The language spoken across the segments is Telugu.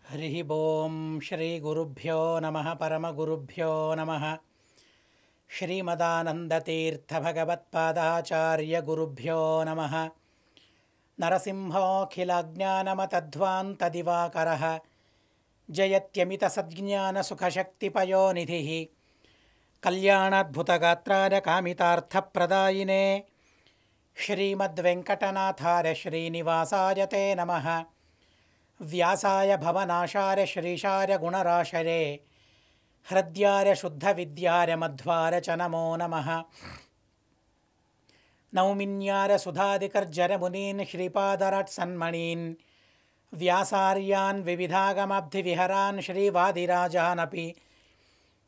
हरिः ओं श्रीगुरुभ्यो नमः परमगुरुभ्यो नमः श्रीमदानन्दतीर्थभगवत्पादाचार्यगुरुभ्यो नमः नरसिंहोऽखिलज्ञानमतध्वान्तदिवाकरः जयत्यमितसज्ञानसुखशक्तिपयोनिधिः कल्याणाद्भुतगात्राय कामितार्थप्रदायिने श्रीमद्वेङ्कटनाथाय श्रीनिवासाय ते नमः। व्यासाय भवनाशाय श्रीशाय गुणराशरे हृद्याय शुद्धविद्याय मध्वाय च नमो नमः। नौमिन्याय सुधादिकर्जरमुनीन् श्रीपादराट्सन्मणीन् व्यासार्यान् विविधागमब्धिविहरान् श्रीवादिराजानपि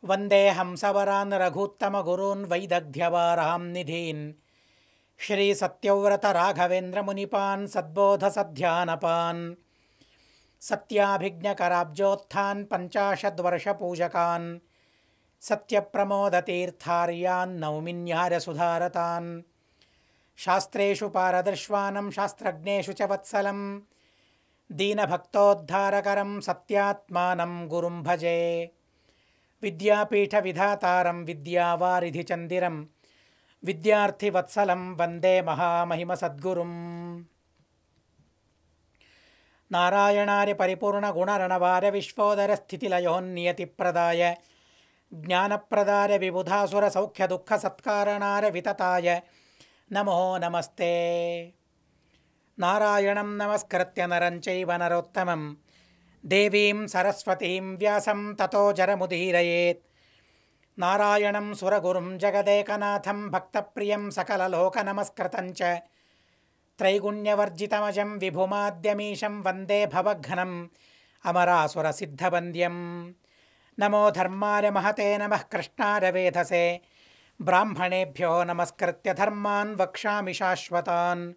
वन्दे हंसवरान् रघूत्तमगुरून् वैदग्ध्यवारां निधीन् श्रीसत्यव्रतराघवेन्द्रमुनिपान् सद्बोधसध्यानपान् सत्याभिज्ञकराब्जोत्थान् पञ्चाशद्वर्षपूजकान् सत्यप्रमोदतीर्थार्यान् नौमिन्यार्यसुधारतान् शास्त्रेषु पारदर्श्वानं शास्त्रज्ञेषु च वत्सलं दीनभक्तोद्धारकरं सत्यात्मानं गुरुं भजे। विद्यापीठविधातारं विद्यावारिधिचन्दिरं विद्यार्थिवत्सलं वन्दे महामहिमसद्गुरुम्। नारायणार्य परिपूर्णगुणरणवार्य विश्वोदरस्थितिलयोन्नियतिप्रदाय ज्ञानप्रदाय विबुधासुरसौख्यदुःखसत्कारणाय वितताय नमो नमस्ते। नारायणं नमस्कृत्य नरं चैव नरोत्तमं देवीं सरस्वतीं व्यासं ततो जरमुदीरयेत्। नारायणं सुरगुरुं जगदेकनाथं भक्तप्रियं सकललोकनमस्कृतं च त्रैगुण्यवर्जितमजं विभुमाद्यमीशं वन्दे भवघ्नम् अमरासुरसिद्धवन्द्यं। नमो धर्माय महते नमः कृष्णाय वेधसे ब्राह्मणेभ्यो नमस्कृत्य धर्मान् वक्ष्यामि शाश्वतान्।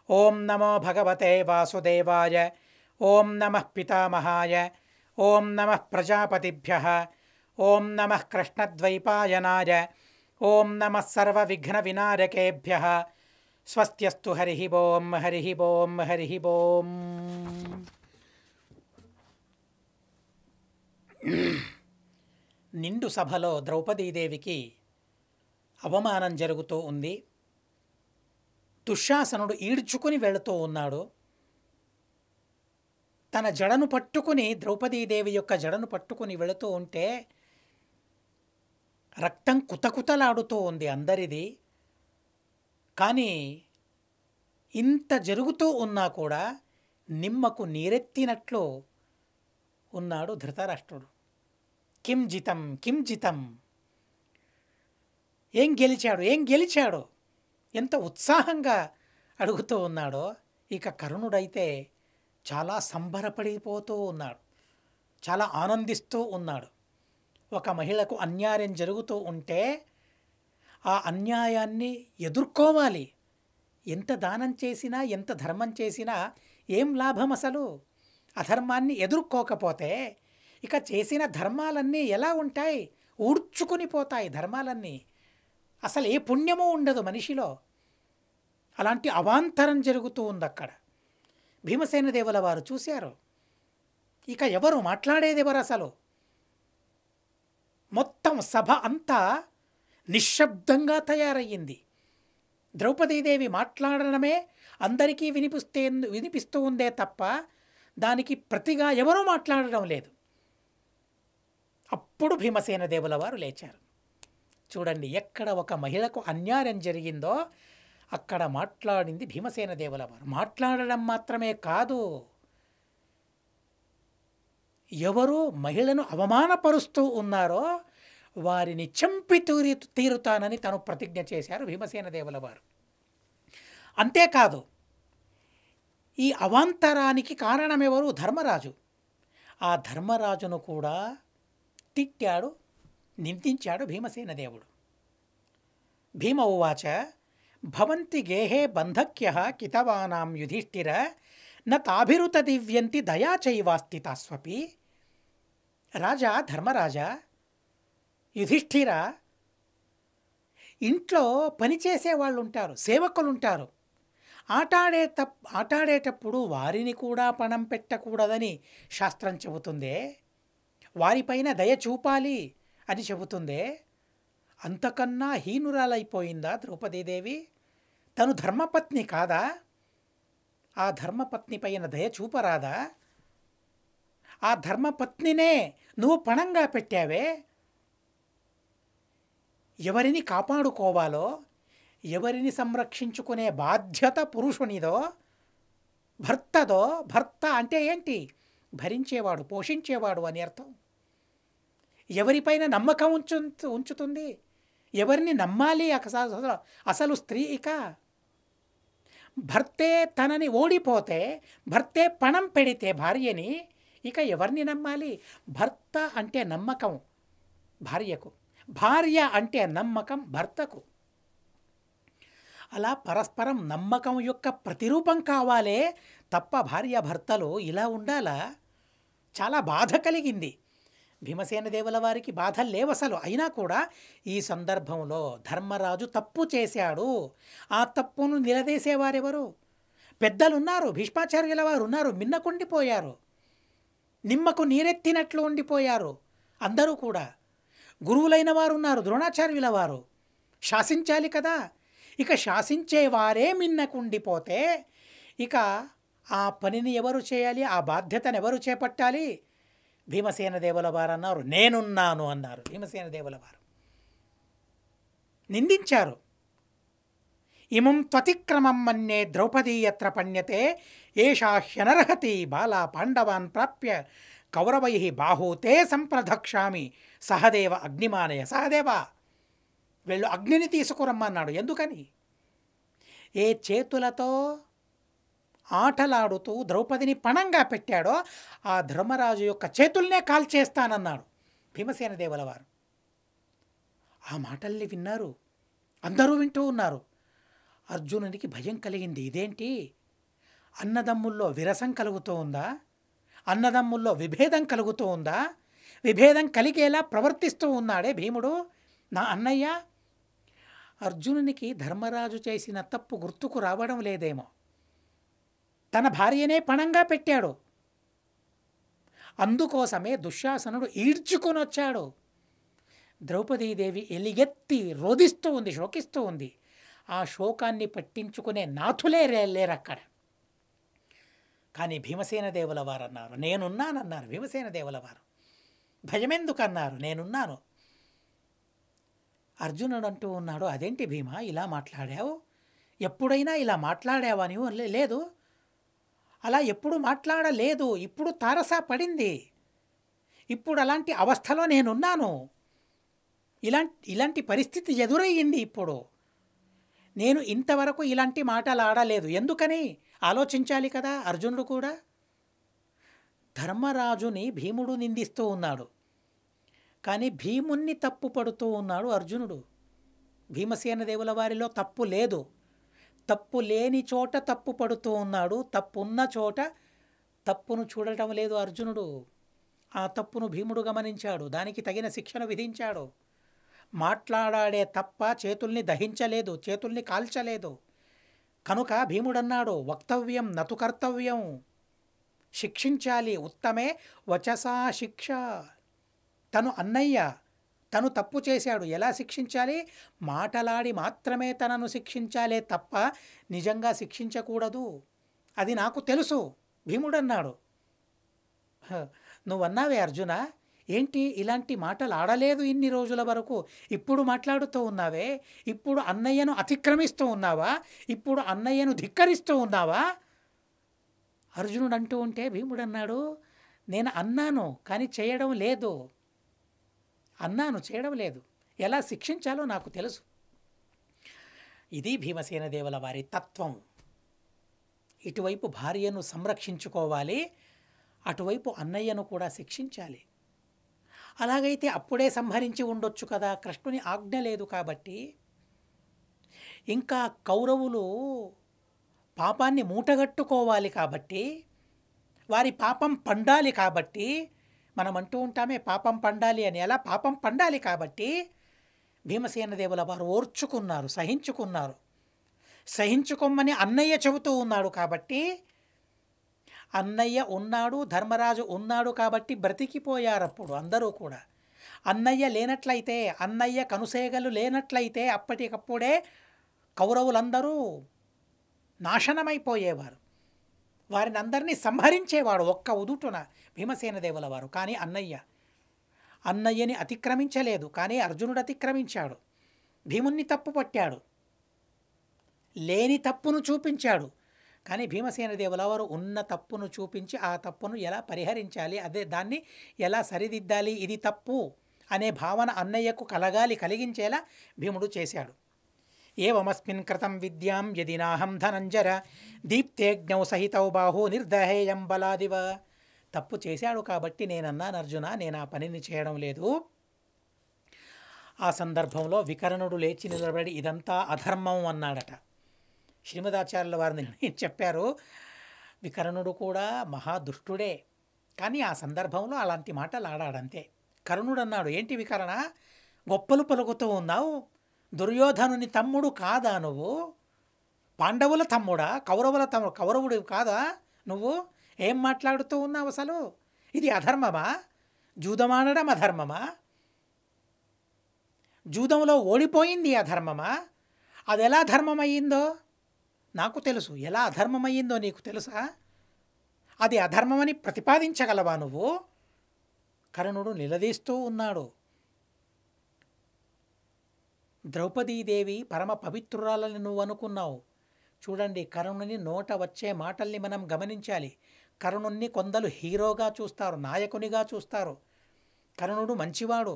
ॐ नमो भगवते वासुदेवाय ॐ नमः पितामहाय ॐ नमः प्रजापतिभ्यः ॐ नमः कृष्णद्वैपायनाय ॐ नमः सर्वविघ्नविनायकेभ्यः। स्वस्त्यस्तु हरिः ओं हरिः ओं हरिः ओं। నిండు సభలో ద్రౌపదీదేవికి అవమానం జరుగుతూ ఉంది. దుశ్శాసనుడు ఈడ్చుకుని వెళుతూ ఉన్నాడు. తన జడను పట్టుకుని ద్రౌపదీదేవి యొక్క జడను పట్టుకుని వెళుతూ ఉంటే రక్తం కుతకుతలాడుతూ ఉంది అందరిది. కానీ ఇంత జరుగుతూ ఉన్నా కూడా నిమ్మకు నీరెత్తినట్లు ఉన్నాడు ధృతరాష్ట్రుడు. కిం జితం కిం జితం, ఏం గెలిచాడు ఏం గెలిచాడు ఎంత ఉత్సాహంగా అడుగుతూ ఉన్నాడో. ఇక కర్ణుడైతే చాలా సంబరపడిపోతూ ఉన్నాడు, చాలా ఆనందిస్తూ ఉన్నాడు. ఒక మహిళకు అన్యాయం జరుగుతూ ఉంటే ఆ అన్యాయాన్ని ఎదుర్కోవాలి. ఎంత దానం చేసినా ఎంత ధర్మం చేసినా ఏం లాభం అసలు? అధర్మాన్ని ఎదుర్కోకపోతే ఇక చేసిన ధర్మాలన్నీ ఎలా ఉంటాయి? ఊడ్చుకుని పోతాయి ధర్మాలన్నీ. అసలు ఏ పుణ్యమూ ఉండదు మనిషిలో. అలాంటి అవాంతరం జరుగుతూ ఉంది అక్కడ. భీమసేన దేవుల వారు చూశారు. ఇక ఎవరు మాట్లాడేది ఎవరు అసలు? మొత్తం సభ అంతా నిశ్శబ్దంగా తయారయ్యింది. ద్రౌపదీదేవి మాట్లాడడమే అందరికీ వినిపిస్తూ ఉందే తప్ప దానికి ప్రతిగా ఎవరూ మాట్లాడడం లేదు. అప్పుడు భీమసేన దేవుల వారు లేచారు. చూడండి, ఎక్కడ ఒక మహిళకు అన్యాయం జరిగిందో అక్కడ మాట్లాడింది భీమసేన దేవుల వారు. మాట్లాడడం మాత్రమే కాదు, ఎవరు మహిళను అవమానపరుస్తూ ఉన్నారో వారిని చంపి తీరుతానని తను ప్రతిజ్ఞ చేశారు భీమసేన దేవుల వారు. అంతేకాదు, ఈ అవాంతరానికి కారణమెవరు? ధర్మరాజు. ఆ ధర్మరాజును కూడా తిట్టాడు, నిందించాడు భీమసేన దేవుడు. భీమ ఉవాచ భవంతి గేహే బంధక్యః కితవానాం యుధిష్ఠిర న తాభిరుత దివ్యంతి దయా చైవాస్తి తాస్వపి. రాజా, ధర్మరాజా, యుధిష్ఠిర, ఇంట్లో పనిచేసే వాళ్ళు ఉంటారు, సేవకులు ఉంటారు. ఆటాడేటప్పుడు వారిని కూడా పణం పెట్టకూడదని శాస్త్రం చెబుతుందే, వారిపైన దయ చూపాలి అని చెబుతుందే, అంతకన్నా హీనురాలైపోయిందా ద్రౌపదీదేవి? తను ధర్మపత్ని కాదా? ఆ ధర్మపత్ని పైన దయ చూపరాదా? ఆ ధర్మపత్నినే నువ్వు పణంగా పెట్టావే. ఎవరిని కాపాడుకోవాలో, ఎవరిని సంరక్షించుకునే బాధ్యత పురుషునిదో, భర్తదో. భర్త అంటే ఏంటి? భరించేవాడు, పోషించేవాడు అని అర్థం. ఎవరిపైన నమ్మకం ఉంచుతుంది? ఎవరిని నమ్మాలి? అసలు స్త్రీ ఇక భర్తే తనని ఓడిపోతే, భర్తే పణం పెడితే భార్యని, ఇక ఎవరిని నమ్మాలి? భర్త అంటే నమ్మకం భార్యకు, భార్య అంటే నమ్మకం భర్తకు. అలా పరస్పరం నమ్మకం యొక్క ప్రతిరూపం కావాలే తప్ప భార్య భర్తలు ఇలా ఉండాలా? చాలా బాధ కలిగింది భీమసేన దేవుల వారికి. బాధ లేవసలు. అయినా కూడా ఈ సందర్భంలో ధర్మరాజు తప్పు చేశాడు. ఆ తప్పును నిలదీసేవారెవరు? పెద్దలున్నారు, భీష్మాచార్యుల వారు ఉన్నారు, మిన్నకుండిపోయారు, నిమ్మకు నీరెత్తినట్లు ఉండిపోయారు. అందరూ కూడా గురువులైన వారు ఉన్నారు, ద్రోణాచార్యుల వారు. శాసించాలి కదా. ఇక శాసించేవారే మిన్నకుండిపోతే ఇక ఆ పనిని ఎవరు చేయాలి? ఆ బాధ్యతను ఎవరు చేపట్టాలి? భీమసేన దేవుల వారు అన్నారు, నేనున్నాను అన్నారు. భీమసేన దేవుల వారు నిందించారు. ఇమం త్వతిక్రమం మన్యే ద్రౌపదీ యత్ర పణ్యతే ఏషా హ్యనర్హతి బాలా పాండవాన్ ప్రాప్య కౌరవై బాహూతే సంప్రదక్షామి సహదేవ అగ్నిమానయ. సహదేవ వెళ్ళు అగ్నిని తీసుకురమ్మన్నాడు. ఎందుకని? ఏ చేతులతో ఆటలాడుతూ ద్రౌపదిని పణంగా పెట్టాడో ఆ ధర్మరాజు యొక్క చేతుల్నే కాల్చేస్తానన్నాడు భీమసేన దేవుల వారు. ఆ మాటల్ని విన్నారు, అందరూ వింటూ ఉన్నారు. అర్జునునికి భయం కలిగింది. ఇదేంటి? అన్నదమ్ముల్లో విరసం కలుగుతూ ఉందా? అన్నదమ్ముల్లో విభేదం కలుగుతూ ఉందా? విభేదం కలిగేలా ప్రవర్తిస్తూ ఉన్నాడే భీముడు, నా అన్నయ్య. అర్జునునికి ధర్మరాజు చేసిన తప్పు గుర్తుకు రావడం లేదేమో. తన భార్యనే పణంగా పెట్టాడు. అందుకోసమే దుశ్శాసనుడు ఈడ్చుకొని వచ్చాడు. ద్రౌపదీదేవి ఎలిగెత్తి రోదిస్తూ ఉంది, శోకిస్తూ ఉంది. ఆ శోకాన్ని పట్టించుకునే నాథులే లేరక్కడ. కానీ భీమసేన దేవుల వారు అన్నారు, నేనున్నానన్నారు. భీమసేన దేవుల వారు భయమెందుకన్నారు? నేనున్నాను. అర్జునుడు అంటూ ఉన్నాడు, అదేంటి భీమా ఇలా మాట్లాడావు? ఎప్పుడైనా ఇలా మాట్లాడావా నీవు? లేదు, అలా ఎప్పుడు మాట్లాడలేదు. ఇప్పుడు తారసా పడింది. ఇప్పుడు అలాంటి అవస్థలో నేనున్నాను. ఇలాంటి పరిస్థితి ఎదురయ్యింది. ఇప్పుడు నేను ఇంతవరకు ఇలాంటి మాటలు ఆడలేదు. ఎందుకని ఆలోచించాలి కదా అర్జునుడు కూడా. ధర్మరాజుని భీముడు నిందిస్తూ ఉన్నాడు, కానీ భీముణ్ణి తప్పు పడుతూ ఉన్నాడు అర్జునుడు. భీమసేన దేవుల వారిలో తప్పు లేదు. తప్పు లేని చోట తప్పు పడుతూ ఉన్నాడు. తప్పున్న చోట తప్పును చూడటం లేదు అర్జునుడు. ఆ తప్పును భీముడు గమనించాడు, దానికి తగిన శిక్షను విధించాడు. మాట్లాడాడే తప్ప చేతుల్ని దహించలేదు, చేతుల్ని కాల్చలేదు. కనుక భీముడన్నాడు, వక్తవ్యం నతు కర్తవ్యం. శిక్షించాలి. ఉత్తమే వచసా శిక్ష. తను అన్నయ్య, తను తప్పు చేశాడు, ఎలా శిక్షించాలి? మాటలాడి మాత్రమే తనను శిక్షించాలే తప్ప నిజంగా శిక్షించకూడదు. అది నాకు తెలుసు భీముడన్నాడు. నువ్వన్నావే అర్జున, ఏంటి ఇలాంటి మాటలు ఆడలేదు ఇన్ని రోజుల వరకు, ఇప్పుడు మాట్లాడుతూ ఉన్నావే? ఇప్పుడు అన్నయ్యను అతిక్రమిస్తూ ఉన్నావా? ఇప్పుడు అన్నయ్యను ధిక్కరిస్తూ ఉన్నావా? అర్జునుడు అంటూ ఉంటే భీముడన్నాడు, నేను అన్నాను కానీ చేయడం లేదు. అన్నాను, చేయడం లేదు. ఎలా శిక్షించాలో నాకు తెలుసు. ఇది భీమసేన దేవుల వారి తత్వం. ఇటువైపు భార్యను సంరక్షించుకోవాలి, అటువైపు అన్నయ్యను కూడా శిక్షించాలి. అలాగైతే అప్పుడే సంహరించి ఉండొచ్చు కదా. కృష్ణుని ఆజ్ఞ లేదు కాబట్టి. ఇంకా కౌరవులు పాపాన్ని మూటగట్టుకోవాలి కాబట్టి, వారి పాపం పండాలి కాబట్టి, మనం అంటూ ఉంటామే పాపం పండాలి అని. అలా పాపం పండాలి కాబట్టి భీమసేన దేవుల వారు ఓర్చుకున్నారు, సహించుకున్నారు. సహించుకోమని అన్నయ్య చెబుతూ ఉన్నాడు కాబట్టి, అన్నయ్య ఉన్నాడు, ధర్మరాజు ఉన్నాడు కాబట్టి బ్రతికిపోయారప్పుడు అందరూ కూడా. అన్నయ్య లేనట్లయితే, అన్నయ్య కనుసేగలు లేనట్లయితే అప్పటికప్పుడే కౌరవులందరూ నాశనమైపోయేవారు. వారిని అందరినీ సంహరించేవాడు ఒక్క ఉదుటున భీమసేన దేవుల వారు. కానీ అన్నయ్యని అతిక్రమించలేదు. కానీ అర్జునుడు అతిక్రమించాడు. భీముణ్ణి తప్పు పట్టాడు, లేని తప్పును చూపించాడు. కానీ భీమసేన దేవుల వారు ఉన్న తప్పును చూపించి ఆ తప్పును ఎలా పరిహరించాలి, దాన్ని ఎలా సరిదిద్దాలి, ఇది తప్పు అనే భావన అన్నయ్యకు కలిగించేలా భీముడు చేశాడు. ఏవమస్మిన్ కృతం విద్యాం యది నాహం ధనంజర దీప్తేజ్ఞౌ సహితౌ బాహు నిర్దహేయం బలాదివ. తప్పు చేశాడు కాబట్టి నేనన్నాను అర్జున, నేను ఆ పనిని చేయడం లేదు. ఆ సందర్భంలో వికర్ణుడు లేచి నిలబడి ఇదంతా అధర్మం అన్నాడట. శ్రీమదాచార్యుల వారు నిర్ణయం చెప్పారు, వికర్ణుడు కూడా మహాదుష్టుడే, కానీ ఆ సందర్భంలో అలాంటి మాటలు ఆడాడంతే. కర్ణుడు అన్నాడు, ఏంటి వికర్ణ గొప్పలు పలుకుతూ ఉన్నావు? దుర్యోధనుని తమ్ముడు కాదా నువ్వు? పాండవుల తమ్ముడా? కౌరవుడు కాదా నువ్వు? ఏం మాట్లాడుతూ ఉన్నావు అసలు? ఇది అధర్మమా? జూదమాడడం అధర్మమా? జూదంలో ఓడిపోయింది అధర్మమా? అది ఎలా ధర్మమయ్యిందో నాకు తెలుసు. ఎలా అధర్మమయ్యిందో నీకు తెలుసా? అది అధర్మమని ప్రతిపాదించగలవా నువ్వు? కర్ణుడు నిలదీస్తూ ఉన్నాడు. ద్రౌపదీదేవి పరమ పవిత్రురాలని నువ్వు అనుకున్నావు. చూడండి, కర్ణుని నోట వచ్చే మాటల్ని మనం గమనించాలి. కర్ణుణ్ణి కొందరు హీరోగా చూస్తారు, నాయకునిగా చూస్తారు. కర్ణుడు మంచివాడు,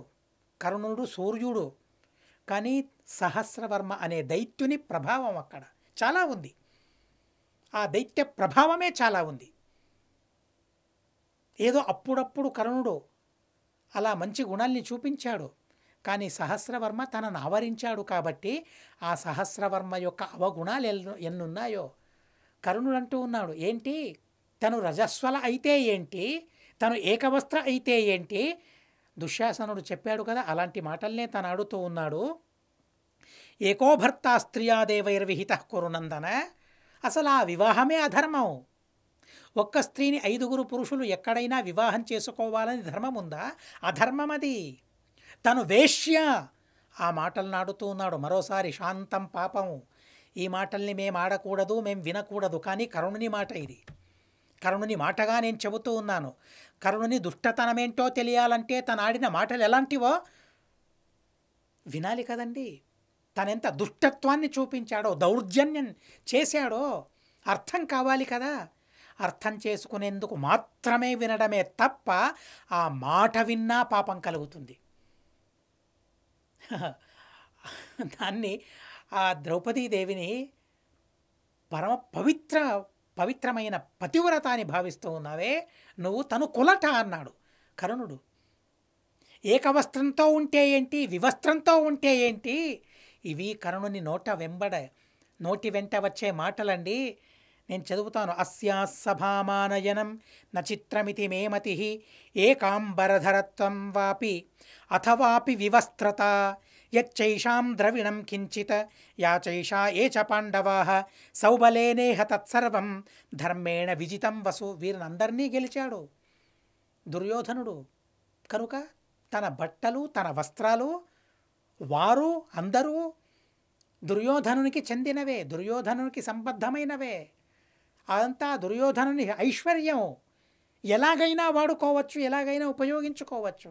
కర్ణుడు సూర్యుడు. కానీ సహస్రవర్మ అనే దైత్యుని ప్రభావం అక్కడ చాలా ఉంది. ఆ దైత్య ప్రభావమే చాలా ఉంది. ఏదో అప్పుడప్పుడు కర్ణుడు అలా మంచి గుణాల్ని చూపించాడు. కానీ సహస్రవర్మ తనను ఆవరించాడు కాబట్టి ఆ సహస్రవర్మ యొక్క అవగుణాలు ఎన్నున్నాయో కర్ణుడు అంటూ ఉన్నాడు. ఏంటి, తను రజస్వల అయితే ఏంటి, తను ఏకవస్త్ర అయితే ఏంటి? దుశ్శాసనుడు చెప్పాడు కదా, అలాంటి మాటల్నే తను ఆడుతూ ఉన్నాడు. ఏకోభర్త స్త్రియాదేవైర్విహిత కురునందన. అసలు ఆ వివాహమే అధర్మం. ఒక్క స్త్రీని 5గురు పురుషులు ఎక్కడైనా వివాహం చేసుకోవాలని ధర్మం ఉందా? అధర్మం అది. తను వేశ్య. ఆ మాటలు నాడుతూ ఉన్నాడు. మరోసారి శాంతం పాపము. ఈ మాటల్ని మేము ఆడకూడదు, మేము వినకూడదు. కానీ కర్ణుని మాట ఇది. కర్ణుని మాటగా నేను చెబుతూ ఉన్నాను. కర్ణుని దుష్టతనమేంటో తెలియాలంటే తను ఆడిన మాటలు ఎలాంటివో వినాలి కదండి. తనెంత దుష్టత్వాన్ని చూపించాడో, దౌర్జన్యం చేశాడో అర్థం కావాలి కదా. అర్థం చేసుకునేందుకు మాత్రమే వినడమే తప్ప ఆ మాట విన్నా పాపం కలుగుతుంది. దాన్ని ఆ ద్రౌపదీదేవిని పరమ పవిత్రమైన పతివ్రత అని భావిస్తూ ఉన్నావే నువ్వు. తను కులట అన్నాడు కర్ణుడు. ఏకవస్త్రంతో ఉంటే ఏంటి, వివస్త్రంతో ఉంటే ఏంటి? ఇవి కర్ణుని నోటి వెంట వచ్చే మాటలండి. నేను చదువుతాను. అస్యా సభామానయనం నచిత్రమితి మేమతి ఏకాంబరధరత్వం వాపి అథవాపి వివస్త్రత యచ్చైషాం ద్రవిణం కించిత్ యాచైషా ఏ చ పాండవాః సౌబలేనేహ తత్సర్వం ధర్మేణ విజితం వసు. వీరినందరినీ గెలిచాడు దుర్యోధనుడు. కనుక తన బట్టలు, తన వస్త్రాలు వారు అందరూ దుర్యోధనునికి చెందినవే, దుర్యోధనునికి సంబద్ధమైనవే. అదంతా దుర్యోధనుని ఐశ్వర్యం. ఎలాగైనా వాడుకోవచ్చు, ఎలాగైనా ఉపయోగించుకోవచ్చు.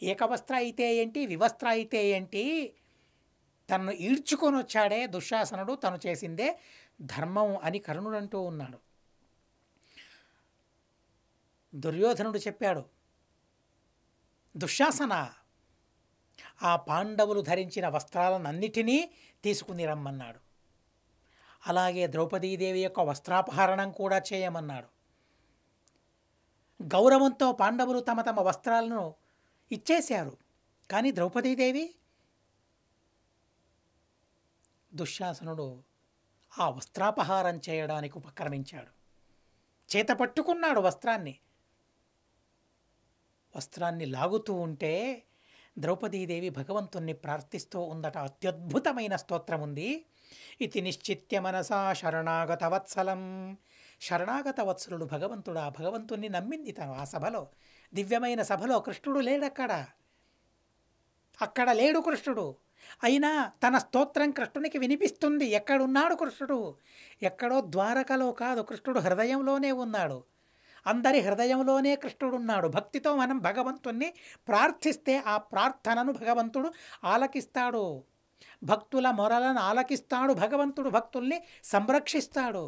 ఏకవస్త్ర అయితే ఏంటి, వివస్త్ర అయితే ఏంటి? తనను ఈడ్చుకొని వచ్చాడే దుశ్శాసనుడు, తను చేసిందే ధర్మం అని కర్ణుడు అంటూ ఉన్నాడు. దుర్యోధనుడు చెప్పాడు, దుశ్శాసన, ఆ పాండవులు ధరించిన వస్త్రాలన్నిటినీ తీసుకుని రమ్మన్నాడు. అలాగే ద్రౌపదీదేవి యొక్క వస్త్రాపహరణం కూడా చేయమన్నాడు. గౌరవంతో పాండవులు తమ తమ వస్త్రాలను ఇచ్చేశారు. కానీ ద్రౌపదీదేవి, దుశ్శాసనుడు ఆ వస్త్రాపహారం చేయడానికి ఉపక్రమించాడు. చేత పట్టుకున్నాడు వస్త్రాన్ని లాగుతూ ఉంటే ద్రౌపదీదేవి భగవంతుణ్ణి ప్రార్థిస్తూ ఉందట. అత్యద్భుతమైన స్తోత్రం ఉంది. ఇది నిశ్చిత్య మనసా శరణాగత వత్సలం. శరణాగత వత్సలుడు భగవంతుడు. ఆ భగవంతుణ్ణి నమ్మింది తను. ఆ సభలో, దివ్యమైన సభలో కృష్ణుడు లేడక్కడ. అక్కడ లేడు కృష్ణుడు. అయినా తన స్తోత్రం కృష్ణునికి వినిపిస్తుంది. ఎక్కడున్నాడు కృష్ణుడు? ఎక్కడో ద్వారకలో కాదు, కృష్ణుడు హృదయంలోనే ఉన్నాడు. అందరి హృదయంలోనే కృష్ణుడున్నాడు. భక్తితో మనం భగవంతుణ్ణి ప్రార్థిస్తే ఆ ప్రార్థనను భగవంతుడు ఆలకిస్తాడు. భక్తుల మొరలను ఆలకిస్తాడు భగవంతుడు. భక్తుల్ని సంరక్షిస్తాడు.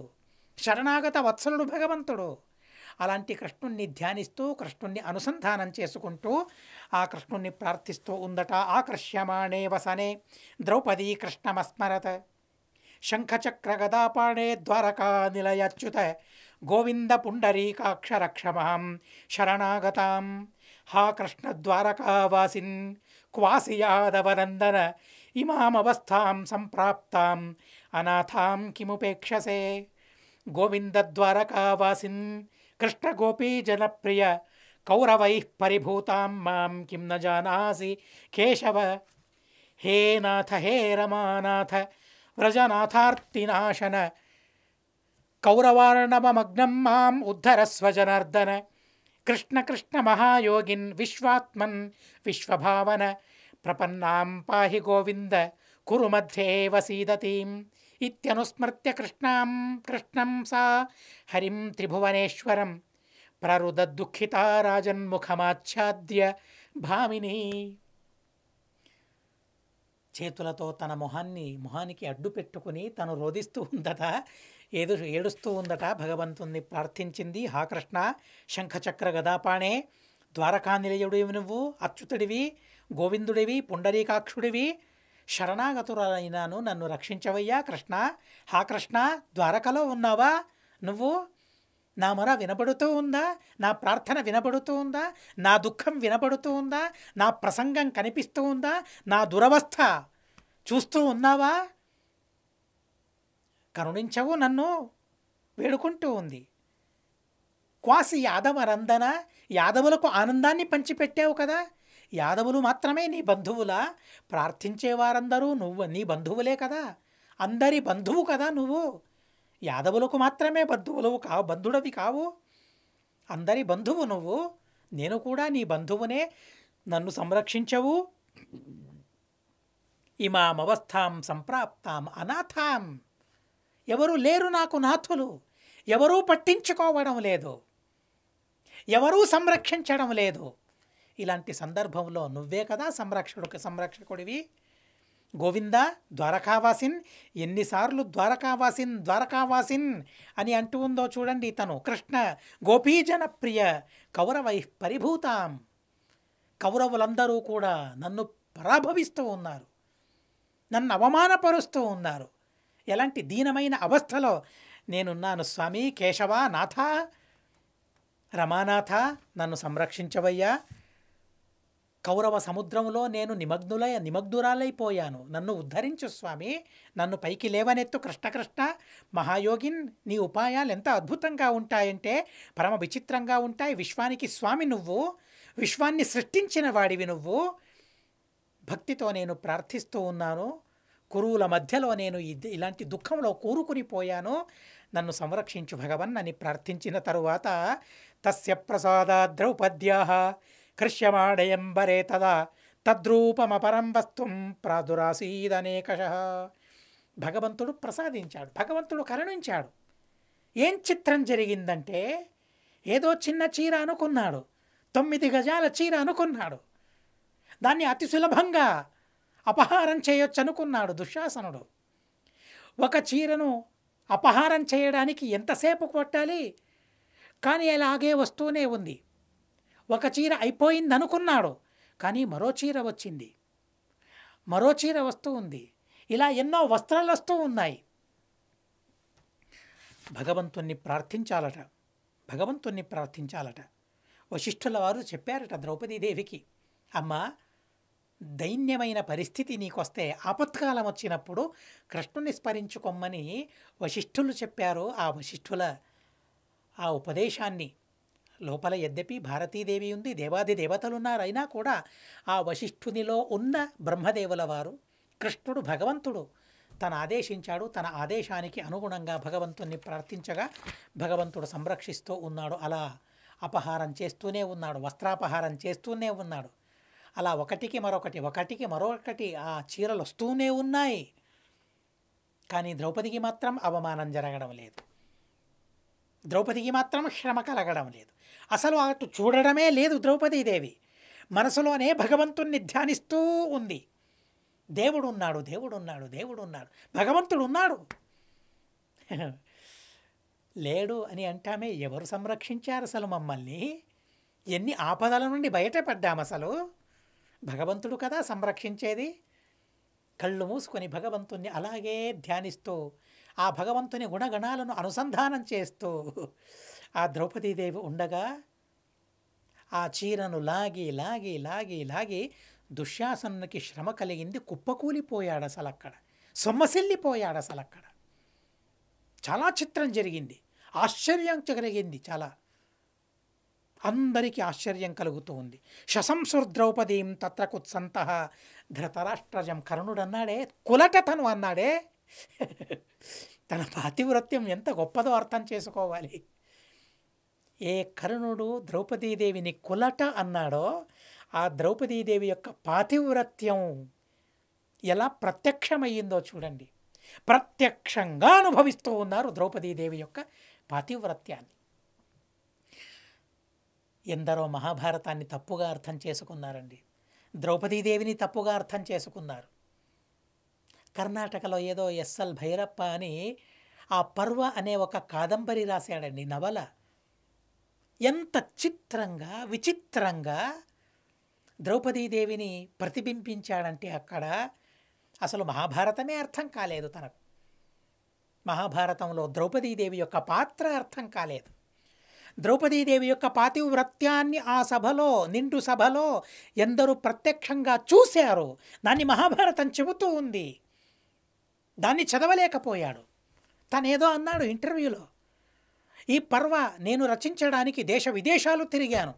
శరణాగత వత్సలుడు భగవంతుడు. అలాంటి కృష్ణుణ్ణి ధ్యానిస్తూ, కృష్ణుణ్ణి అనుసంధానం చేసుకుంటూ ఆ కృష్ణుణ్ణి ప్రార్థిస్తూ ఉందట. ఆకర్ష్యమాణే వసనే ద్రౌపదీ కృష్ణమస్మరత. శంఖచక్ర గదాపాణే ద్వారకా నిలయచ్యుత గోవింద పుండరీకాక్షరక్షమాం శరణాగతాం. హా కృష్ణ ద్వారకావాసిన్ క్వాసి యాదవనందన ఇమామవస్థాం సంప్రాప్తాం అనాథాం కిముపేక్షసే. గోవింద ద్వారకావాసిన్ కృష్ణ గోపీ జనప్రియ కౌరవై పరిభూతాం మాం కిం న జానాసి కేశవ. హే నాథ హే రమానాథ వ్రజనాథార్తినాశన కౌరవార్ణవమగ్నం మాం ఉద్ధరస్వ జనార్దన. కృష్ణ కృష్ణ మహాయోగిన్ విశ్వాత్మన్ విశ్వభావన ప్రపన్నాం పాహి గోవింద కురు మధ్యే వసీదతీం. ఇత్యనుస్మృత్య కృష్ణం సా హరిం త్రిభువనేశ్వరం ప్రరుదదుఃఖితా రాజన్ముఖమాచ్ఛాద్య భామిని. చేతులతో తన మొహానికి అడ్డు పెట్టుకుని తను రోదిస్తూ ఉందట, ఏడుస్తూ ఉందట. భగవంతుణ్ణి ప్రార్థించింది. హా కృష్ణ, శంఖచక్ర గదాపాణే, ద్వారకా నిలయుడివి నువ్వు, అచ్యుతుడివి, గోవిందుడివి, పుండరీకాక్షుడివి, శరణాగతురాలైనాను, నన్ను రక్షించవయ్యా కృష్ణ. హా కృష్ణ, ద్వారకలో ఉన్నావా నువ్వు? నా మొర వినబడుతూ ఉందా? నా ప్రార్థన వినబడుతూ ఉందా? నా దుఃఖం వినబడుతూ ఉందా? నా ప్రసంగం కనిపిస్తూ ఉందా? నా దురవస్థ చూస్తూ ఉన్నావా? కరుణించవు నన్ను వేడుకుంటూ ఉంది. క్వాసి యాదవనందన, యాదవులకు ఆనందాన్ని పంచిపెట్టావు కదా. యాదవులు మాత్రమే నీ బంధువులా? ప్రార్థించేవారందరూ నీ బంధువులే కదా. అందరి బంధువు కదా నువ్వు. యాదవులకు మాత్రమే బంధుడవి కావు. అందరి బంధువు నువ్వు. నేను కూడా నీ బంధువునే. నన్ను సంరక్షించవు. ఇమామవస్థాం సంప్రాప్తాం అనాథాం. ఎవరు లేరు నాకు నాథులు. ఎవరూ పట్టించుకోవడం లేదు, ఎవరూ సంరక్షించడం లేదు. ఇలాంటి సందర్భంలో నువ్వే కదా సంరక్షకుడివి. గోవింద ద్వారకావాసిన్, ఎన్నిసార్లు ద్వారకావాసిన్ అని అంటూ ఉందో చూడండి తను. కృష్ణ గోపీజనప్రియ కౌరవై పరిభూతాం. కౌరవులందరూ కూడా నన్ను పరాభవిస్తూ ఉన్నారు, నన్ను అవమానపరుస్తూ ఉన్నారు. ఎలాంటి దీనమైన అవస్థలో నేనున్నాను స్వామి. కేశవ, నాథ, రమానాథ, నన్ను సంరక్షించవయ్యా. కౌరవ సముద్రంలో నేను నిమగ్నురాలైపోయాను. నన్ను ఉద్ధరించు స్వామి. నన్ను పైకి లేవనెత్తు కృష్ణ. మహాయోగిన్, నీ ఉపాయాలు ఎంత అద్భుతంగా ఉంటాయంటే పరమ విచిత్రంగా ఉంటాయి. విశ్వానికి స్వామి నువ్వు, విశ్వాన్ని సృష్టించిన వాడివి నువ్వు. భక్తితో నేను ప్రార్థిస్తూ ఉన్నాను. కురువుల మధ్యలో నేను ఇలాంటి దుఃఖంలో కూరుకుని పోయాను. నన్ను సంరక్షించు భగవన్ అని ప్రార్థించిన తరువాత తస్య ప్రసాదాద్ ద్రౌపద్యాః కృష్యమాణయంబరే తదా తద్రూపమపరం వస్తుం ప్రాదురాసీదనేకశః. భగవంతుడు ప్రసాదించాడు, భగవంతుడు కరుణించాడు. ఏం చిత్రం జరిగిందంటే, ఏదో చిన్న చీర అనుకున్నాడు, 9 గజాల చీర అనుకున్నాడు. దాన్ని అతి సులభంగా అపహారం చేయొచ్చు అనుకున్నాడు దుశ్శాసనుడు. ఒక చీరను అపహారం చేయడానికి ఎంతసేపు కొట్టాలి? కానీ అలాగే వస్తూనే ఉంది. ఒక చీర అయిపోయింది అనుకున్నాడు, కానీ మరో చీర వచ్చింది, మరో చీర వస్తూ ఉంది. ఇలా ఎన్నో వస్త్రాలు వస్తూ ఉన్నాయి. భగవంతుణ్ణి ప్రార్థించాలట. వశిష్ఠుల వారు చెప్పారట ద్రౌపదీదేవికి, అమ్మ, దైన్యమైన పరిస్థితి నీకొస్తే, ఆపత్కాలం వచ్చినప్పుడు కృష్ణుని స్మరించుకోమని వశిష్ఠులు చెప్పారు. ఆ వశిష్ఠుల ఆ ఉపదేశాన్ని లోపల యద్యపి భారతీదేవి ఉంది, దేవాది దేవతలున్నారు, అయినా కూడా ఆ వశిష్ఠునిలో ఉన్న బ్రహ్మదేవుల వారు, కృష్ణుడు భగవంతుడు తను ఆదేశించాడు. తన ఆదేశానికి అనుగుణంగా భగవంతుణ్ణి ప్రార్థించగా భగవంతుడు సంరక్షిస్తూ ఉన్నాడు. అలా అపహారం చేస్తూనే ఉన్నాడు, వస్త్రాపహారం చేస్తూనే ఉన్నాడు. అలా ఒకటికి మరొకటి ఆ చీరలు వస్తూనే ఉన్నాయి. కానీ ద్రౌపదికి మాత్రం అవమానం జరగడం లేదు, ద్రౌపదికి మాత్రం శ్రమ కలగడం లేదు. అసలు అటు చూడడమే లేదు ద్రౌపదీదేవి. మనసులోనే భగవంతుణ్ణి ధ్యానిస్తూ ఉంది. దేవుడున్నాడు, దేవుడున్నాడు, దేవుడున్నాడు, భగవంతుడు ఉన్నాడు. లేడు అని అంటామే, ఎవరు సంరక్షించారు అసలు మమ్మల్ని? ఎన్ని ఆపదల నుండి బయటపడ్డాం అసలు? భగవంతుడు కదా సంరక్షించేది. కళ్ళు మూసుకొని భగవంతుణ్ణి అలాగే ధ్యానిస్తూ, ఆ భగవంతుని గుణగణాలను అనుసంధానం చేస్తూ ఆ ద్రౌపదీదేవి ఉండగా ఆ చీరను లాగి లాగి లాగి లాగి దుశ్శాసనునికి శ్రమ కలిగింది. కుప్పకూలిపోయాడు అసలు అక్కడ, సొమ్మసిల్లిపోయాడు అసలు అక్కడ. చాలా చిత్రం జరిగింది, ఆశ్చర్యం కలిగింది, చాలా అందరికీ ఆశ్చర్యం కలుగుతూ ఉంది. శశంసుర్ద్రౌపదీం తత్ర కుత్సంత ధృతరాష్ట్రజం. కర్ణుడు అన్నాడే, కులటతను అన్నాడే. తన పాతివ్రత్యం ఎంత గొప్పదో అర్థం చేసుకోవాలి. ఏ కర్ణుడు ద్రౌపదీదేవిని కులట అన్నాడో, ఆ ద్రౌపదీదేవి యొక్క పాతివ్రత్యం ఎలా ప్రత్యక్షమయ్యిందో చూడండి. ప్రత్యక్షంగా అనుభవిస్తూ ఉన్నారు ద్రౌపదీదేవి యొక్క పాతివ్రత్యాన్ని. ఎందరో మహాభారతాన్ని తప్పుగా అర్థం చేసుకున్నారండి, ద్రౌపదీదేవిని తప్పుగా అర్థం చేసుకున్నారు. కర్ణాటకలో ఏదో ఎస్ఎల్ భైరప్ప అని ఆ పర్వ అనే ఒక కాదంబరి రాశాడండి, నవల. ఎంత చిత్రంగా విచిత్రంగా ద్రౌపదీదేవిని ప్రతిబింబించాడంటే అక్కడ అసలు మహాభారతమే అర్థం కాలేదు తనకు. మహాభారతంలో ద్రౌపదీదేవి యొక్క పాత్ర అర్థం కాలేదు. ద్రౌపదీదేవి యొక్క పాతివ్రత్యాన్ని ఆ సభలో, నిండు సభలో ఎందరూ ప్రత్యక్షంగా చూశారు. దాన్ని మహాభారతం చెబుతూ ఉంది, దాన్ని చదవలేకపోయాడు. తనేదో అన్నాడు ఇంటర్వ్యూలో, ఈ పర్వ నేను రచించడానికి దేశ విదేశాలు తిరిగాను,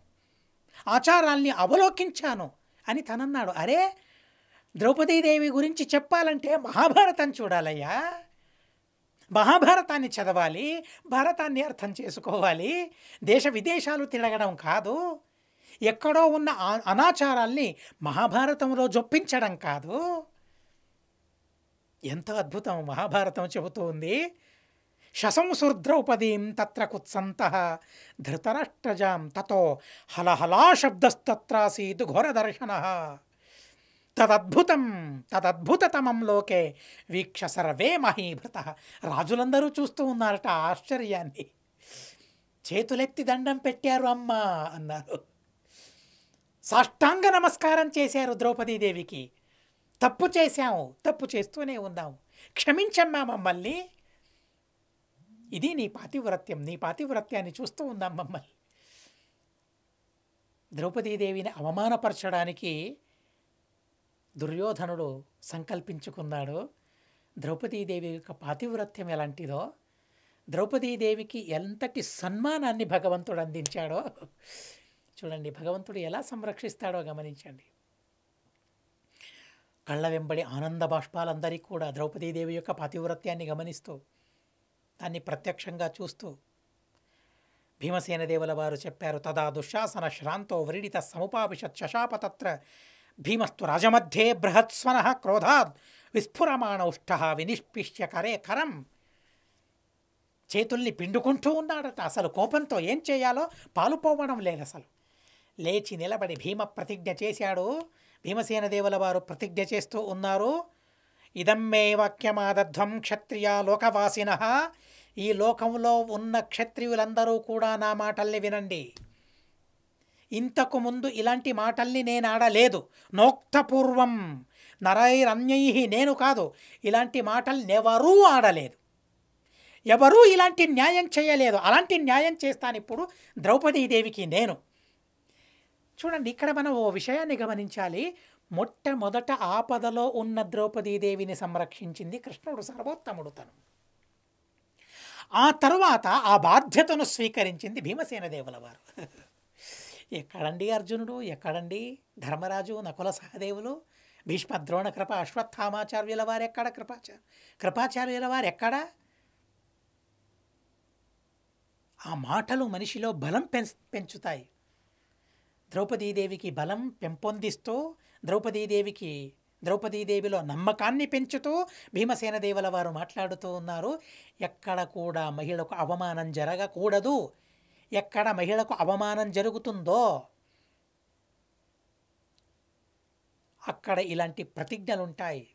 ఆచారాల్ని అవలోకించాను అని తనన్నాడు. అరే, ద్రౌపదీదేవి గురించి చెప్పాలంటే మహాభారతం చూడాలయ్యా, మహాభారతాన్ని చదవాలి, భారతాన్ని అర్థం చేసుకోవాలి. దేశ విదేశాలు తిరగడం కాదు, ఎక్కడో ఉన్న అనాచారాల్ని మహాభారతంలో జొప్పించడం కాదు. ఎంత అద్భుతం మహాభారతం చెబుతూ ఉంది. శశంసుర్ద్రౌపదీం తత్ర కుత్సంతః ధృతరాష్ట్రజాం తతో హలహలాశబ్దస్తత్రాసీత్ ఘోరదర్శనః తదద్భుతతమం లోకే వీక్ష సర్వే మహీభృతః. రాజులందరూ చూస్తూ ఉన్నారట ఆ ఆశ్చర్యాన్ని. చేతులెత్తి దండం పెట్టారు, అమ్మా అన్నారు, సాష్టాంగ నమస్కారం చేశారు ద్రౌపదీదేవికి. తప్పు చేశాము, తప్పు చేస్తూనే ఉన్నాము, క్షమించమ్మా మమ్మల్ని. ఇది నీ పాతివ్రత్యం, నీ పాతివ్రత్యాన్ని చూస్తూ ఉందాం మమ్మల్ని. ద్రౌపదీదేవిని అవమానపరచడానికి దుర్యోధనుడు సంకల్పించుకున్నాడు. ద్రౌపదీదేవి యొక్క పాతివ్రత్యం ఎలాంటిదో, ద్రౌపదీదేవికి ఎంతటి సన్మానాన్ని భగవంతుడు అందించాడో చూడండి. భగవంతుడు ఎలా సంరక్షిస్తాడో గమనించండి. కళ్ళ వెంబడి ఆనంద బాష్పాలందరికీ కూడా ద్రౌపదీదేవి యొక్క పాతివ్రత్యాన్ని గమనిస్తూ, దాన్ని ప్రత్యక్షంగా చూస్తూ భీమసేన దేవుల వారు చెప్పారు, తదా దుశ్శాసన శ్రాంతో వ్రీడిత సముపావిశత్ శశాపతత్ర భీమస్తు రాజమధ్యే బృహత్స్వనః క్రోధాద్ విస్ఫురమాణౌష్ఠః వినిష్పిష్య కరే కరం. చేతుల్ని పిండుకుంటూ ఉన్నాడట, అసలు కోపంతో ఏం చేయాలో పాలుపోవడం లేదు. అసలు లేచి నిలబడి భీమ ప్రతిజ్ఞ చేశాడు. భీమసేన దేవుల వారు ప్రతిజ్ఞ చేస్తూ ఉన్నారు, ఇదమ్మే వాక్యమాదధ్వం క్షత్రియ లోకవాసినః. ఈ లోకంలో ఉన్న క్షత్రియులందరూ కూడా నా మాటల్ని వినండి. ఇంతకు ముందు ఇలాంటి మాటల్ని నేను ఆడలేదు. నోక్తపూర్వం నరైరన్యై, నేను కాదు, ఇలాంటి మాటల్నెవరూ ఆడలేదు, ఎవరూ ఇలాంటి న్యాయం చేయలేదు. అలాంటి న్యాయం చేస్తాను ఇప్పుడు ద్రౌపదీదేవికి నేను. చూడండి, ఇక్కడ మనం ఓ విషయాన్ని గమనించాలి. మొట్టమొదట ఆపదలో ఉన్న ద్రౌపదీదేవిని సంరక్షించింది కృష్ణుడు, సర్వోత్తముడు తను. ఆ తరువాత ఆ బాధ్యతను స్వీకరించింది భీమసేన దేవుల వారు. ఎక్కడండి అర్జునుడు, ఎక్కడండి ధర్మరాజు, నకుల సహదేవులు, భీష్మ ద్రోణ కృప అశ్వత్థామాచార్యుల వారు ఎక్కడ, కృపాచార్యుల వారు ఎక్కడ? ఆ మాటలు మనిషిలో బలం పెంచుతాయి. ద్రౌపదీదేవికి బలం పెంపొందిస్తూ, ద్రౌపదీదేవిలో నమ్మకాన్ని పెంచుతూ భీమసేన దేవుల వారు మాట్లాడుతూ ఉన్నారు. ఎక్కడ కూడా మహిళకు అవమానం జరగకూడదు. ఎక్కడ మహిళకు అవమానం జరుగుతుందో అక్కడ ఇలాంటి ప్రతిజ్ఞలుంటాయి.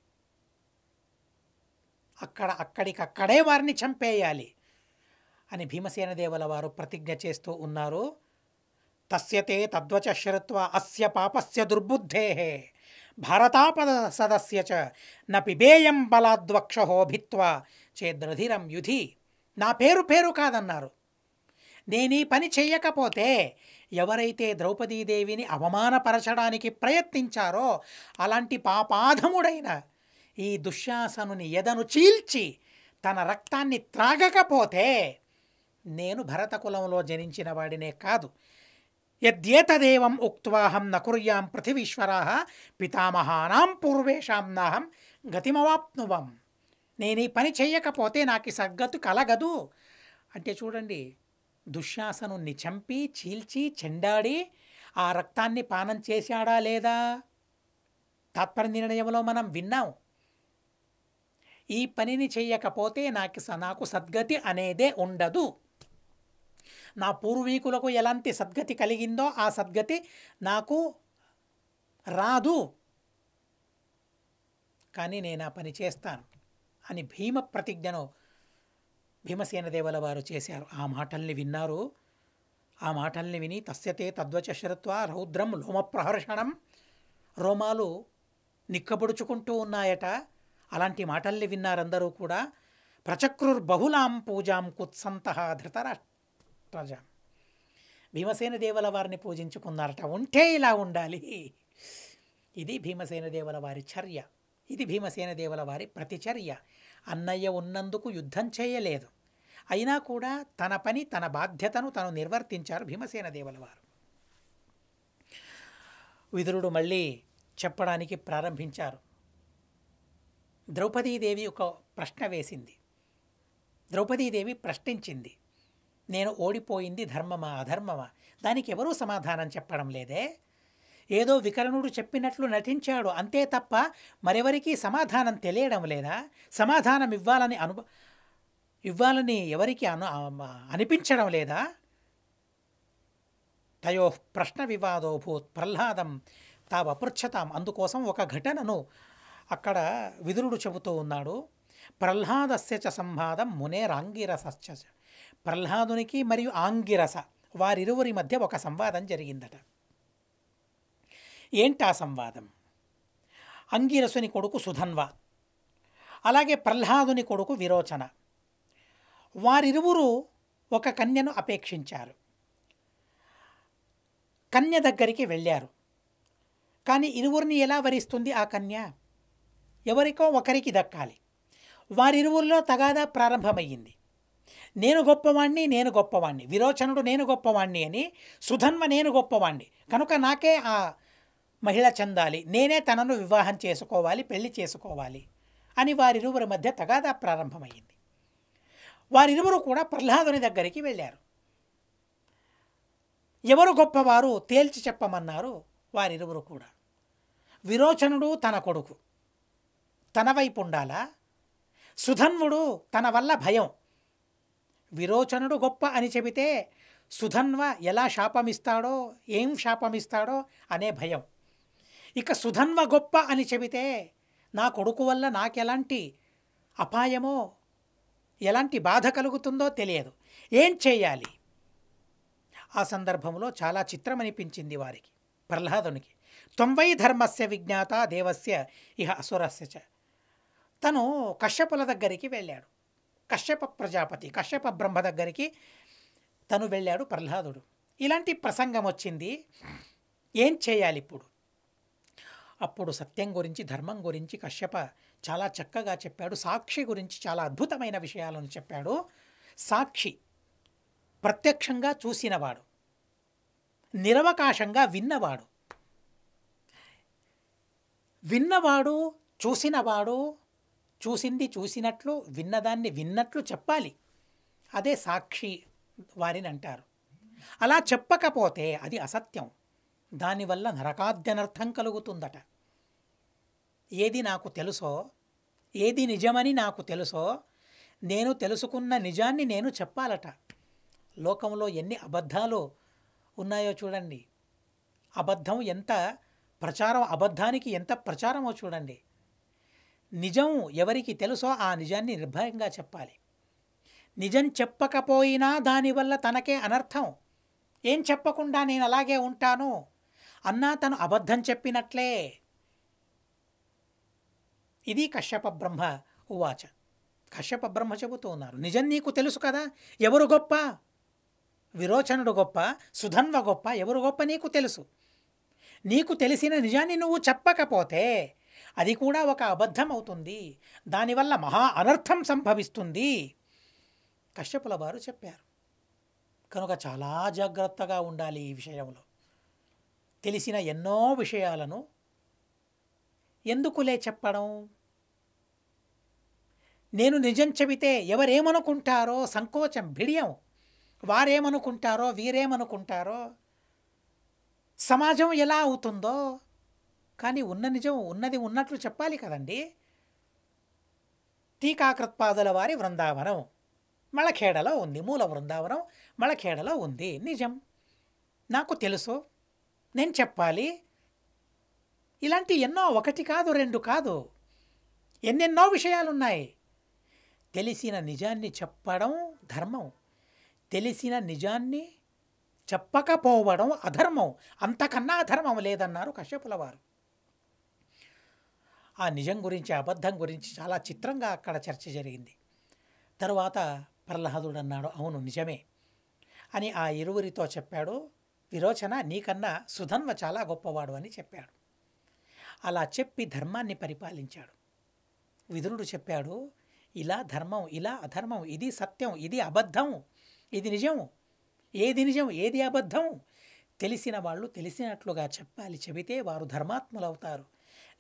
అక్కడికక్కడే వారిని చంపేయాలి అని భీమసేన దేవుల వారు ప్రతిజ్ఞ చేస్తూ ఉన్నారు. తస్యతే తద్వచ శ్రుత్వా అస్య పాపస్య దుర్బుద్ధేః భారతాపద సదస్య చ న పిబేయం బలాద్వక్షో భిత్వా చేద్రధిరం యుధి. నా పేరు కాదన్నారు. నేను ఈ పని చెయ్యకపోతే ఎవరైతే ద్రౌపదీదేవిని అవమానపరచడానికి ప్రయత్నించారో అలాంటి పాపాధముడైన ఈ దుశ్శాసనుని ఎదను చీల్చి తన రక్తాన్ని త్రాగకపోతే నేను భరతకులంలో జనించిన వాడినే కాదు. యద్యేతదేవం ఉక్త్వాహం నకుర్యాం పృథివీశ్వరాః పితామహానాం పూర్వేషాం నాహం గతిమవాప్నువం. నేను ఈ పని చెయ్యకపోతే నాకు సద్గతి కలగదు అంటే చూడండి, దుశ్శాసనుణ్ణి చంపి చీల్చి చెండాడి ఆ రక్తాన్ని పానం చేశాడా లేదా? తాత్పర్య నిర్ణయంలో మనం విన్నాం. ఈ పనిని చెయ్యకపోతే నాకు సద్గతి అనేదే ఉండదు. నా పూర్వీకులకు ఎలాంటి సద్గతి కలిగిందో ఆ సద్గతి నాకు రాదు, కానీ నేను ఆ పని చేస్తాను అని భీమ ప్రతిజ్ఞను భీమసేన దేవుల వారు చేశారు. ఆ మాటల్ని విన్నారు. ఆ మాటల్ని విని తస్యతే తద్వచ శ్రుత్వా రౌద్రం లోమప్రహర్షణం, రోమాలు నిక్కబుడుచుకుంటూ ఉన్నాయట. అలాంటి మాటల్ని విన్నారందరూ కూడా. ప్రచక్రుర్బహుళాం పూజాం కుత్సంతః ధృతరాష్ట్రజ. భీమసేన దేవుల వారిని పూజించుకున్నారట. ఉంటే ఇలా ఉండాలి. ఇది భీమసేన దేవుల వారి చర్య. ఇది భీమసేన దేవుల వారి ప్రతిచర్య. అన్నయ్య ఉన్నందుకు యుద్ధం చేయలేదు, అయినా కూడా తన పని తన బాధ్యతను తను నిర్వర్తించారు భీమసేన దేవుల వారు. విదురుడు మళ్ళీ చెప్పడానికి ప్రారంభించారు. ద్రౌపదీదేవి ఒక ప్రశ్న వేసింది. ద్రౌపదీదేవి ప్రశ్నించింది, నేను ఓడిపోయింది ధర్మమా అధర్మమా? దానికి ఎవరూ సమాధానం చెప్పడం లేదే. ఏదో వికర్ణుడు చెప్పినట్లు నటించాడు అంతే తప్ప మరెవరికీ సమాధానం తెలియడం లేదా? సమాధానం ఇవ్వాలని ఎవరికి అనిపించడం లేదా? తయో ప్రశ్న వివాదోభూత్ ప్రహ్లాదం తావపృచ్ఛతాం. అందుకోసం ఒక ఘటనను అక్కడ విదురుడు చెబుతూ ఉన్నాడు. ప్రహ్లాదస్య చ సంవాదం మునేరాంగిరసశ్చ. ప్రహ్లాదునికి మరియు ఆంగిరస వారిరువురి మధ్య ఒక సంవాదం జరిగిందట. ఏంటా సంవాదం? అంగిరసుని కొడుకు సుధన్వ, అలాగే ప్రహ్లాదుని కొడుకు విరోచన, వారిరువురు ఒక కన్యను అపేక్షించారు. కన్య దగ్గరికి వెళ్ళారు. కానీ ఇరువురిని ఎలా వరిస్తుంది ఆ కన్య? ఎవరికో ఒకరికి దక్కాలి. వారిరువురిలో తగాదా ప్రారంభమయ్యింది. నేను గొప్పవాణ్ణి, విరోచనుడు నేను గొప్పవాణ్ణి అని, సుధన్వ నేను గొప్పవాణ్ణి కనుక నాకే ఆ మహిళ చెందాలి, నేనే తనను వివాహం చేసుకోవాలి, పెళ్లి చేసుకోవాలి అని వారిరువురి మధ్య తగాదా ప్రారంభమైంది. వారిరువురు కూడా ప్రహ్లాదుని దగ్గరికి వెళ్ళారు. ఎవరు గొప్పవారు తేల్చి చెప్పమన్నారు వారిరువురు కూడా. విరోచనుడు తన కొడుకు తన వైపు ఉండాలా? సుధన్వుడు తన వల్ల భయం. విరోచనుడు గొప్ప అని చెబితే సుధన్వ ఎలా శాపమిస్తాడో, ఏం శాపమిస్తాడో అనే భయం. ఇక సుధన్వ గొప్ప అని చెబితే నా కొడుకు వల్ల నాకెలాంటి అపాయమో, ఎలాంటి బాధ కలుగుతుందో తెలియదు. ఏం చేయాలి? ఆ సందర్భంలో చాలా చిత్రమనిపించింది వారికి, ప్రహ్లాదునికి. త్వంవై ధర్మస్య విజ్ఞాత దేవస్య ఇహ అసురస్య చ. తను కశ్యపుల దగ్గరికి వెళ్ళాడు. కశ్యప ప్రజాపతి, కశ్యప బ్రహ్మ దగ్గరికి తను వెళ్ళాడు ప్రహ్లాదుడు. ఇలాంటి ప్రసంగం వచ్చింది. ఏం చేయాలి ఇప్పుడు? అప్పుడు సత్యం గురించి, ధర్మం గురించి కశ్యప చాలా చక్కగా చెప్పాడు. సాక్షి గురించి చాలా అద్భుతమైన విషయాలను చెప్పాడు. సాక్షి ప్రత్యక్షంగా చూసినవాడు, నిరవకాశంగా విన్నవాడు. విన్నవాడు, చూసినవాడు చూసింది చూసినట్లు, విన్నదాన్ని విన్నట్లు చెప్పాలి. అదే సాక్షి వారిని అంటారు. అలా చెప్పకపోతే అది అసత్యం. దానివల్ల నరకాద్యనర్థం కలుగుతుందట. ఏది నాకు తెలుసో, ఏది నిజమని నాకు తెలుసో, నేను తెలుసుకున్న నిజాన్ని నేను చెప్పాలట. లోకంలో ఎన్ని అబద్ధాలు ఉన్నాయో చూడండి. అబద్ధం ఎంత ప్రచారం, అబద్ధానికి ఎంత ప్రచారమో చూడండి. నిజం ఎవరికి తెలుసో ఆ నిజాన్ని నిర్భయంగా చెప్పాలి. నిజం చెప్పకపోయినా దానివల్ల తనకే అనర్థం. ఏం చెప్పకుండా నేను అలాగే ఉంటాను అన్నా తను అబద్ధం చెప్పినట్లే. ఇది కశ్యప బ్రహ్మ ఉవాచ. కశ్యప బ్రహ్మ చెబుతూ ఉన్నారు, నిజం నీకు తెలుసు కదా. ఎవరు గొప్ప? విరోచనుడు గొప్ప, సుధన్వ గొప్ప? ఎవరు గొప్ప నీకు తెలుసు. నీకు తెలిసిన నిజాన్ని నువ్వు చెప్పకపోతే అది కూడా ఒక అబద్ధం అవుతుంది. దానివల్ల మహా అనర్థం సంభవిస్తుంది. కశ్యపుల వారు చెప్పారు. కనుక చాలా జాగ్రత్తగా ఉండాలి ఈ విషయంలో. తెలిసిన ఎన్నో విషయాలను ఎందుకులే చెప్పడం? నేను నిజం చెబితే ఎవరేమనుకుంటారో సంకోచం, బిడియం. వారేమనుకుంటారో, వీరేమనుకుంటారో, సమాజం ఎలా అవుతుందో. కానీ ఉన్న నిజం ఉన్నది ఉన్నట్లు చెప్పాలి కదండి. టీకాకృత్పాదుల వారి బృందావనం మళఖేడలో ఉంది. మూల బృందావనం మళఖేడలో ఉంది. నిజం నాకు తెలుసు, నేను చెప్పాలి. ఇలాంటి ఎన్నో, ఒకటి కాదు, రెండు కాదు, ఎన్నెన్నో విషయాలున్నాయి. తెలిసిన నిజాన్ని చెప్పడం ధర్మం, తెలిసిన నిజాన్ని చెప్పకపోవడం అధర్మం. అంతకన్నా అధర్మం లేదన్నారు కశ్యపుల వారు. ఆ నిజం గురించి, అబద్ధం గురించి చాలా చిత్రంగా అక్కడ చర్చ జరిగింది. తరువాత ప్రహ్లాదుడు అన్నాడు, అవును నిజమే అని ఆ ఇరువురితో చెప్పాడు. విరోచన, నీకన్నా సుధన్వ చాలా గొప్పవాడు అని చెప్పాడు. అలా చెప్పి ధర్మాన్ని పరిపాలించాడు. విదురుడు చెప్పాడు, ఇలా ధర్మం, ఇలా అధర్మం, ఇది సత్యం, ఇది అబద్ధం, ఇది నిజం, ఏది నిజం, ఏది అబద్ధం తెలిసిన వాళ్ళు తెలిసినట్లుగా చెప్పాలి. చెబితే వారు ధర్మాత్ములు అవుతారు.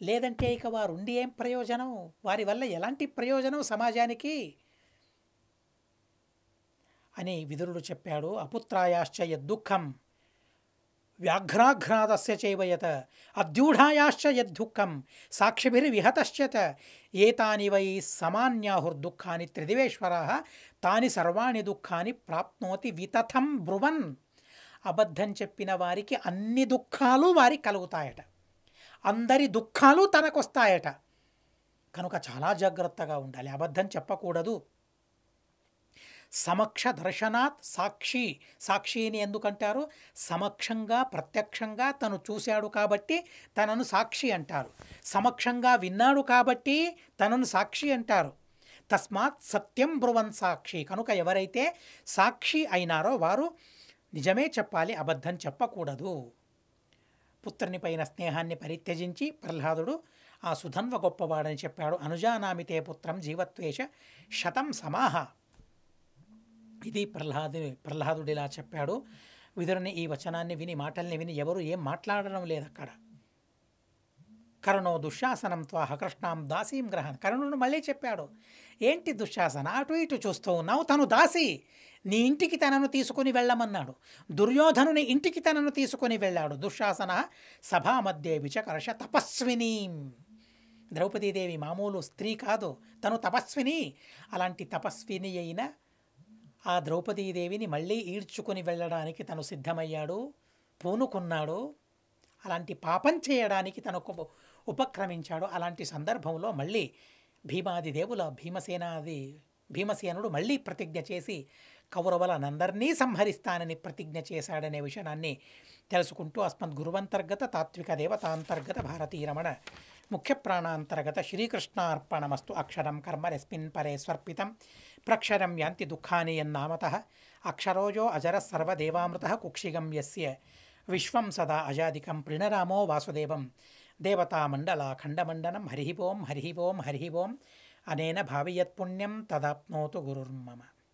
లేదంటే ఇక వారు ఉండి ఏం ప్రయోజనం? వారి వల్ల ఎలాంటి ప్రయోజనం సమాజానికి అని విదురుడు చెప్పాడు. అపుత్రాయాశ్చ యద్దుఃఖం వ్యాఘ్రాఘ్రాదస్య చైవయత అద్యూఢాయాశ్చ యద్దుఃఖం సాక్షిభిర్విహతశ్చ ఏతాని వై సమాన్యాహుర్దుఃఖాని త్రిదివేశ్వరః తాని సర్వాణి దుఃఖాని ప్రాప్నోతి వితథం బ్రువన్. అబద్ధం చెప్పిన వారికి అన్ని దుఃఖాలు వారికి కలుగుతాయట, అందరి దుఃఖాలు తనకొస్తాయట. కనుక చాలా జాగ్రత్తగా ఉండాలి, అబద్ధం చెప్పకూడదు. సమక్ష దర్శనాత్ సాక్షి. సాక్షిని ఎందుకంటారు? సమక్షంగా, ప్రత్యక్షంగా తను చూశాడు కాబట్టి తనను సాక్షి అంటారు. సమక్షంగా విన్నాడు కాబట్టి తనను సాక్షి అంటారు. తస్మాత్ సత్యం బ్రువన్ సాక్షి. కనుక ఎవరైతే సాక్షి అయినారో వారు నిజమే చెప్పాలి, అబద్ధం చెప్పకూడదు. పుత్రుని పైన స్నేహాన్ని పరిత్యజించి ప్రహ్లాదుడు ఆ సుధన్వ గొప్పవాడని చెప్పాడు. అనుజానామితే పుత్రం జీవత్వేష శతం సమాహ. ఇది ప్రహ్లాదుడు ఇలా చెప్పాడు. విదురుని ఈ వచనాన్ని విని, మాటల్ని విని ఎవరు ఏం మాట్లాడడం లేదు అక్కడ. కర్ణో దుశ్శాసనం త్వాహ కృష్ణాం దాసీం గ్రహణ్. కర్ణుడు మళ్ళీ చెప్పాడు, ఏంటి దుశ్శాసన, అటు ఇటు చూస్తూ ఉన్నావు, తను దాసి, నీ ఇంటికి తనను తీసుకుని వెళ్ళమన్నాడు. దుర్యోధనుని ఇంటికి తనను తీసుకుని వెళ్ళాడు. దుశ్శాసన సభా మధ్య విచకర్ష తపస్వినీం. ద్రౌపదీదేవి మామూలు స్త్రీ కాదు, తను తపస్విని. అలాంటి తపస్విని అయిన ఆ ద్రౌపదీదేవిని మళ్ళీ ఈడ్చుకొని వెళ్ళడానికి తను సిద్ధమయ్యాడు, పూనుకున్నాడు. అలాంటి పాపం చేయడానికి తను ఉపక్రమించాడు. అలాంటి సందర్భంలో మళ్ళీ భీమాది దేవుల భీమసేనుడు మళ్ళీ ప్రతిజ్ఞ చేసి కౌరవులనందరినీ సంహరిస్తానని ప్రతిజ్ఞ చేశాడనే విషయాన్ని తెలుసుకుంటూ అస్మద్ గురువంతర్గత తాత్విక దేవతాంతర్గత భారతీరమణ ముఖ్య ప్రాణాంతర్గత శ్రీకృష్ణార్పణమస్తు. అక్షరం కర్మ రస్మిన్ పరే స్వర్పితం ప్రక్షరం యాంతి దుఃఖాని యన్నామతః అక్షరోజో అజర సర్వదేవామృతః కుక్షిగం యస్య విశ్వం సదా అజాదికం ప్రణరామో వాసుదేవం దేవతామండలాఖండమండనం. హరి ఓం హరి ఓం హరి ఓం. అనేన భావియత్పుణ్యం తదాప్నోతు గురుర్మమ.